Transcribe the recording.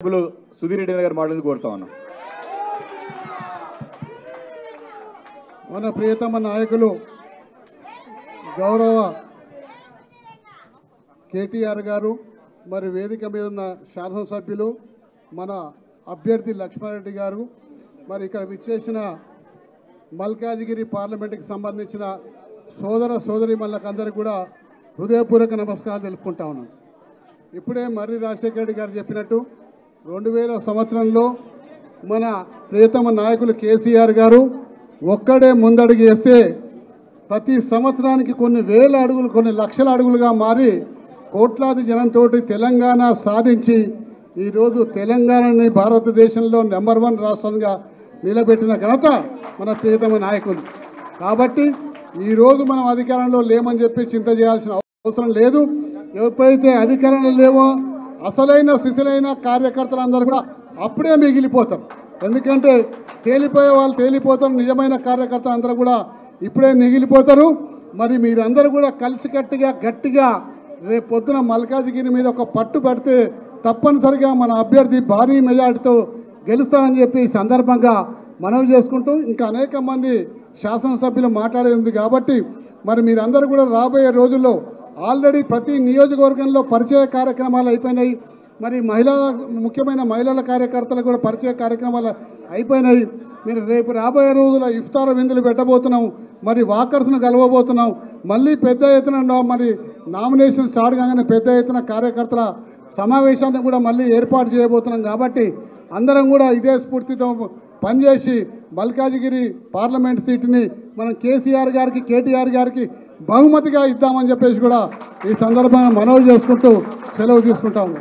సభ్యులు సుధీర్ రెడ్డి గారు మాట్లాడి కోరుతా ఉన్నాం. మన ప్రియతమ నాయకులు గౌరవ కేటీఆర్ గారు, మరి వేదిక మీద ఉన్న శాసనసభ్యులు, మన అభ్యర్థి లక్ష్మారెడ్డి గారు, మరి ఇక్కడ విచ్చేసిన మల్కాజిగిరి పార్లమెంటుకి సంబంధించిన సోదర సోదరీమణులకందరికీ కూడా హృదయపూర్వక నమస్కారాలు తెలుపుకుంటా ఉన్నాను. ఇప్పుడే మర్రి రాజశేఖర రెడ్డి గారు చెప్పినట్టు 2000 సంవత్సరంలో మన ప్రియతమ నాయకులు కేసీఆర్ గారు ఒక్కడే ముందడుగు వేస్తే ప్రతి సంవత్సరానికి కొన్ని వేల అడుగులు, కొన్ని లక్షల అడుగులుగా మారి కోట్లాది జనంతో తెలంగాణ సాధించి ఈరోజు తెలంగాణని భారతదేశంలో నెంబర్ 1 రాష్ట్రంగా నిలబెట్టిన ఘనత మన ప్రియతమ నాయకులు. కాబట్టి ఈరోజు మనం అధికారంలో లేమని చెప్పి చింత చేయాల్సిన అవసరం లేదు. ఎప్పుడైతే అధికారంలో లేవో అసలైన సిసలైన కార్యకర్తలందరూ కూడా అప్పుడే మిగిలిపోతారు. ఎందుకంటే తేలిపోయే వాళ్ళు తేలిపోతారు, నిజమైన కార్యకర్తలు అందరూ కూడా ఇప్పుడే మిగిలిపోతారు. మరి మీరందరూ కూడా కలిసికట్టుగా గట్టిగా రేపు పొద్దున మల్కాజిగిరి మీద ఒక పట్టు పడితే తప్పనిసరిగా మన అభ్యర్థి భారీ మెజార్టీతో గెలుస్తామని చెప్పి ఈ సందర్భంగా మనవి చేసుకుంటూ, ఇంకా అనేక మంది శాసనసభ్యులు మాట్లాడేది కాబట్టి మరి మీరందరూ కూడా రాబోయే రోజుల్లో ఆల్రెడీ ప్రతి నియోజకవర్గంలో పరిచయ కార్యక్రమాలు అయిపోయినాయి. మరి ముఖ్యమైన మహిళల కార్యకర్తలు కూడా పరిచయ కార్యక్రమాలు అయిపోయినాయి. మీరు రేపు రాబోయే రోజుల్లో ఇఫ్తార్ విందులు పెట్టబోతున్నాం, మరి వాకర్స్ను కలవబోతున్నాం. మళ్ళీ పెద్ద ఎత్తున మరి నామినేషన్ స్టార్ట్ కాగానే పెద్ద ఎత్తున కార్యకర్తల సమావేశాన్ని కూడా మళ్ళీ ఏర్పాటు చేయబోతున్నాం. కాబట్టి అందరం కూడా ఇదే స్ఫూర్తితో పనిచేసి మల్కాజిగిరి పార్లమెంట్ సీటుని మనం కేసీఆర్ గారికి, కేటీఆర్ గారికి బహుమతిగా ఇద్దామని చెప్పేసి కూడా ఈ సందర్భంగా మనవి చేసుకుంటూ సెలవు తీసుకుంటాము.